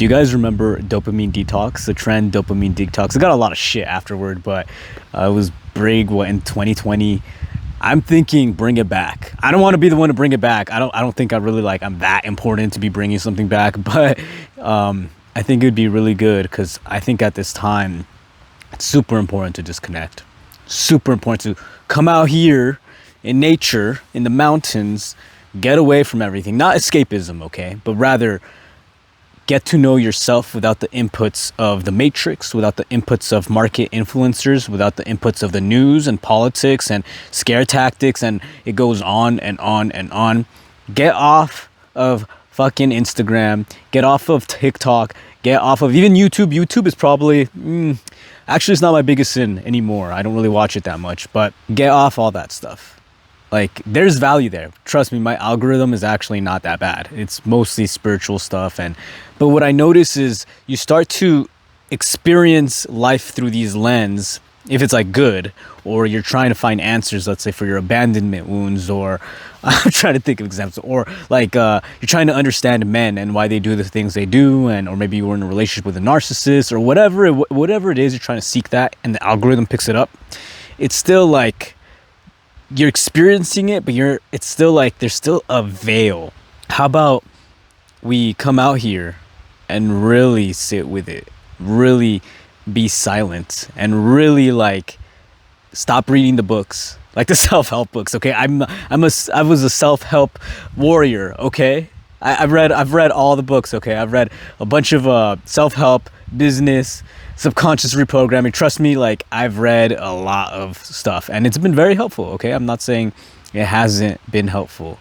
Do you guys remember Dopamine Detox? The trend Dopamine Detox. It got a lot of shit afterward, but it was big. What in 2020? I'm thinking bring it back. I don't want to be the one to bring it back. I don't think I really like. I'm that important to be bringing something back, but I think it'd be really good because I think at this time it's super important to disconnect. Super important to come out here in nature, in the mountains, get away from everything. Not escapism, okay, but rather get to know yourself without the inputs of the matrix, without the inputs of market influencers, without the inputs of the news and politics and scare tactics, and it goes on and on and on. Get off of fucking Instagram, get off of TikTok, get off of even YouTube. YouTube is probably actually it's not my biggest sin anymore. I don't really watch it that much, but get off all that stuff. Like, there's value there. Trust me, my algorithm is actually not that bad. It's mostly spiritual stuff. But what I notice is you start to experience life through these lens, if it's like good, or you're trying to find answers, let's say for your abandonment wounds, or I'm trying to think of examples, or like you're trying to understand men and why they do the things they do, or maybe you were in a relationship with a narcissist, or whatever it is, you're trying to seek that, and the algorithm picks it up. It's still like you're experiencing it, but it's still like there's still a veil. How about we come out here and really sit with it, really be silent, and really like stop reading the books, like the self-help books. Okay, I was a self-help warrior. Okay, I've read all the books. Okay, I've read a bunch of self-help, business, subconscious reprogramming. Trust me, like I've read a lot of stuff and it's been very helpful. Okay, I'm not saying it hasn't been helpful,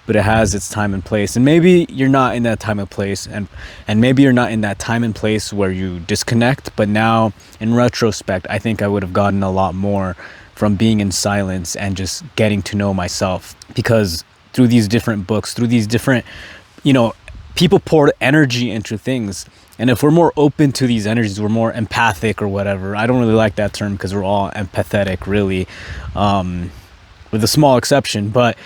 but it has its time and place. And maybe you're not in that time and place, and maybe you're not in that time and place where you disconnect. But now in retrospect, I think I would have gotten a lot more from being in silence and just getting to know myself, because through these different books, through these different, people pour energy into things. And if we're more open to these energies, we're more empathic or whatever. I don't really like that term because we're all empathetic, really, with a small exception. But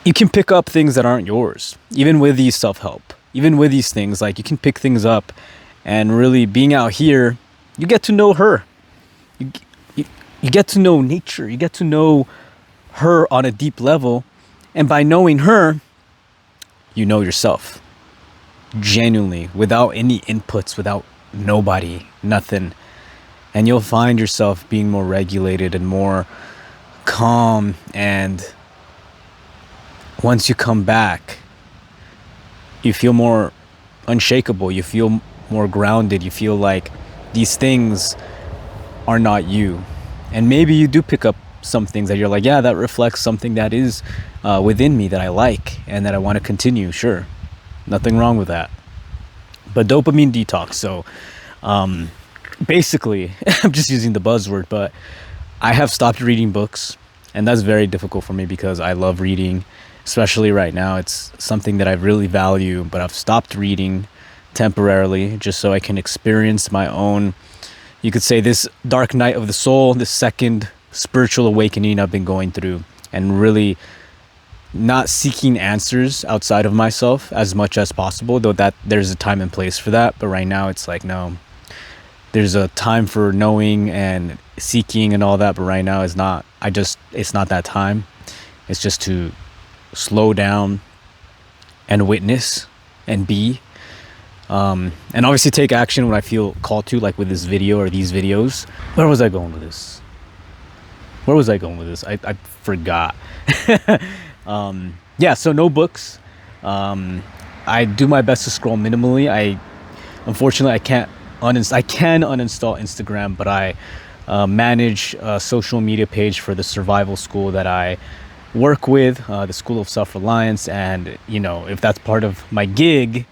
you can pick up things that aren't yours, even with these self-help, even with these things. Like, you can pick things up, and really being out here, you get to know her. You get to know nature. You get to know her on a deep level. And by knowing her, you know yourself. Genuinely, without any inputs, without nobody, nothing. And you'll find yourself being more regulated and more calm. And once you come back, you feel more unshakable. You feel more grounded. You feel like these things are not you. And maybe you do pick up some things that you're like, yeah, that reflects something that is within me that I like and that I want to continue. Sure, nothing wrong with that. But dopamine detox. So basically, I'm just using the buzzword, but I have stopped reading books, and that's very difficult for me because I love reading, especially right now. It's something that I really value, but I've stopped reading temporarily just so I can experience my own, you could say, this dark night of the soul, this second spiritual awakening I've been going through, and really not seeking answers outside of myself as much as possible, though that there's a time and place for that. But right now it's like, no, there's a time for knowing and seeking and all that, but right now it's not that time. It's just to slow down and witness and be, and obviously take action when I feel called to, like with this video or these videos. Where was I going with this? I forgot. So no books. I do my best to scroll minimally. Unfortunately I can uninstall Instagram, but I manage a social media page for the survival school that I work with, the School of Self-Reliance. And if that's part of my gig,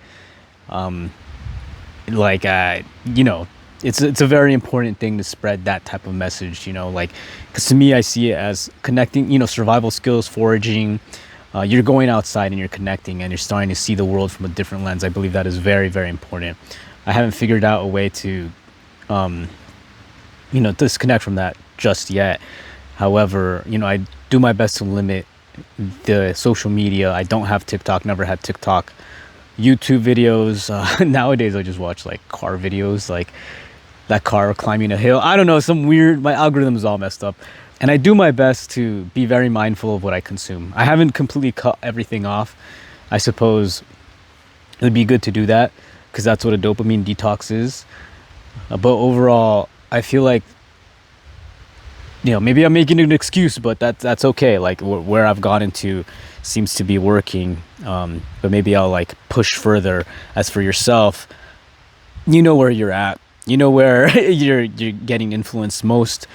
it's a very important thing to spread that type of message, because to me, I see it as connecting, survival skills, foraging. You're going outside and you're connecting and you're starting to see the world from a different lens. I believe that is very, very important. I haven't figured out a way to, disconnect from that just yet. However, I do my best to limit the social media. I don't have TikTok, never had TikTok. YouTube videos. Nowadays I just watch like car videos, like that car climbing a hill. I don't know, some weird, my algorithm is all messed up. And I do my best to be very mindful of what I consume. I haven't completely cut everything off. I suppose it would be good to do that because that's what a dopamine detox is. But overall, I feel like, maybe I'm making an excuse, but that's okay. Like where I've gotten to seems to be working. But maybe I'll like push further. As for yourself, you know where you're at. You know where you're getting influenced most.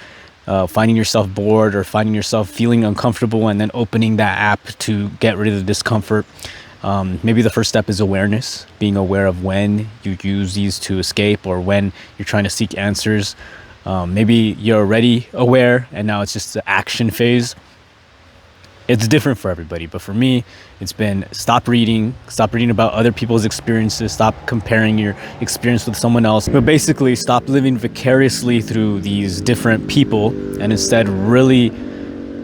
Finding yourself bored or finding yourself feeling uncomfortable, and then opening that app to get rid of the discomfort. Maybe the first step is awareness, being aware of when you use these to escape or when you're trying to seek answers. Maybe you're already aware and now it's just the action phase. It's different for everybody, but for me, it's been stop reading about other people's experiences, stop comparing your experience with someone else, but basically stop living vicariously through these different people and instead really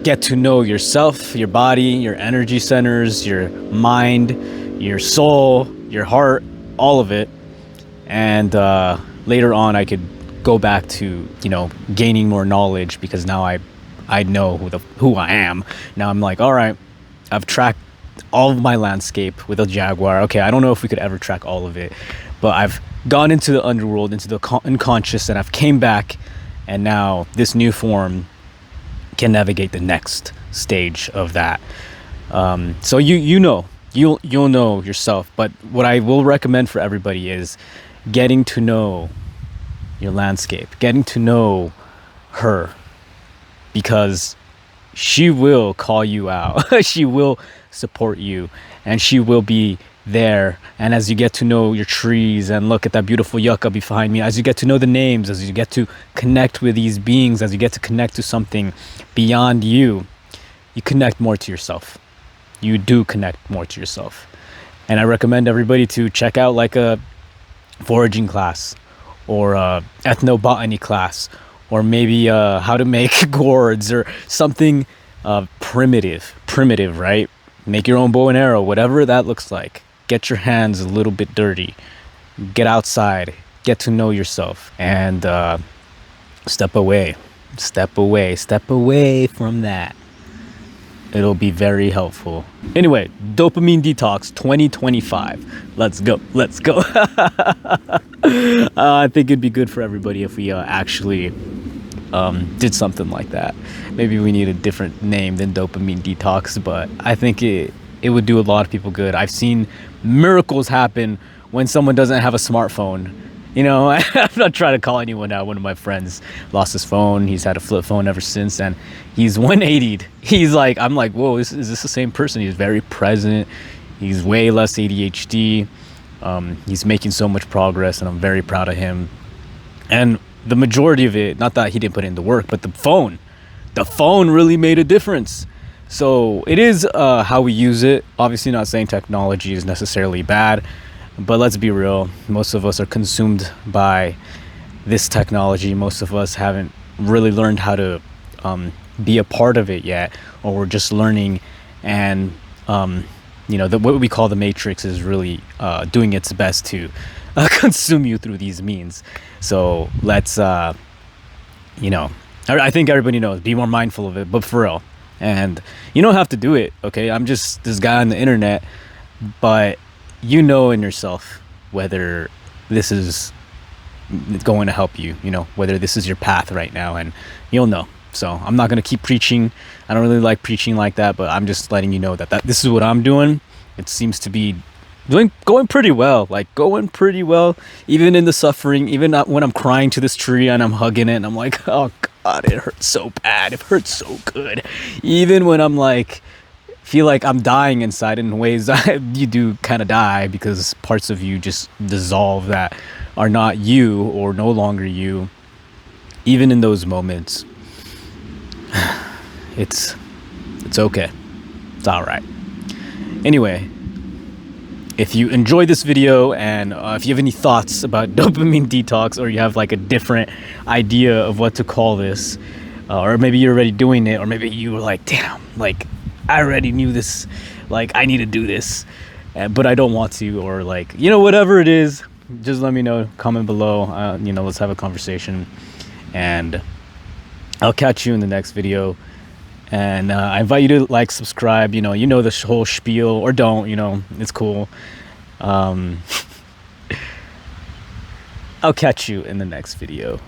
get to know yourself, your body, your energy centers, your mind, your soul, your heart, all of it. And later on, I could go back to, gaining more knowledge because now I know who I am. Now I'm like, all right, I've tracked all of my landscape with a Jaguar. Okay, I don't know if we could ever track all of it, but I've gone into the underworld, into the unconscious, and I've came back, and now this new form can navigate the next stage of that. So you'll know yourself. But what I will recommend for everybody is getting to know your landscape, getting to know her, because she will call you out. She will support you, and she will be there. And as you get to know your trees and look at that beautiful yucca behind me, as you get to know the names, as you get to connect with these beings, as you get to connect to something beyond you, you connect more to yourself. You do connect more to yourself. And I recommend everybody to check out like a foraging class or a ethnobotany class, or maybe how to make gourds or something primitive, right? Make your own bow and arrow, whatever that looks like. Get your hands a little bit dirty. Get outside. Get to know yourself. And step away from that. It'll be very helpful. Anyway, Dopamine Detox 2025. Let's go. I think it'd be good for everybody if we actually did something like that. Maybe we need a different name than Dopamine Detox, but I think it would do a lot of people good. I've seen miracles happen when someone doesn't have a smartphone. I'm not trying to call anyone out. One of my friends lost his phone. He's had a flip phone ever since, and he's 180'd. He's like, I'm like, whoa, is this the same person? He's very present. He's way less ADHD. He's making so much progress, and I'm very proud of him. And the majority of it, not that he didn't put in the work, but the phone really made a difference. So it is how we use it. Obviously not saying technology is necessarily bad, but let's be real. Most of us are consumed by this technology. Most of us haven't really learned how to be a part of it yet, or we're just learning. And what we call the matrix is really doing its best to consume you through these means. So let's I think everybody knows, be more mindful of it, but for real. And you don't have to do it, okay? I'm just this guy on the internet, but in yourself whether this is going to help you, whether this is your path right now, and you'll know. So I'm not going to keep preaching. I don't really like preaching like that, but I'm just letting you know that this is what I'm doing. It seems to be going pretty well, even in the suffering, even when I'm crying to this tree and I'm hugging it and I'm like, oh God, it hurts so bad. It hurts so good. Even when I'm like, feel like I'm dying inside in ways that you do kind of die because parts of you just dissolve that are not you or no longer you. Even in those moments, it's okay. It's all right. Anyway, if you enjoyed this video and if you have any thoughts about dopamine detox, or you have like a different idea of what to call this, or maybe you're already doing it, or maybe you were like, damn, like I already knew this, like I need to do this, but I don't want to, or like, whatever it is, just let me know. Comment below. Let's have a conversation, and I'll catch you in the next video. And I invite you to like, subscribe. The whole spiel, or don't. It's cool. I'll catch you in the next video.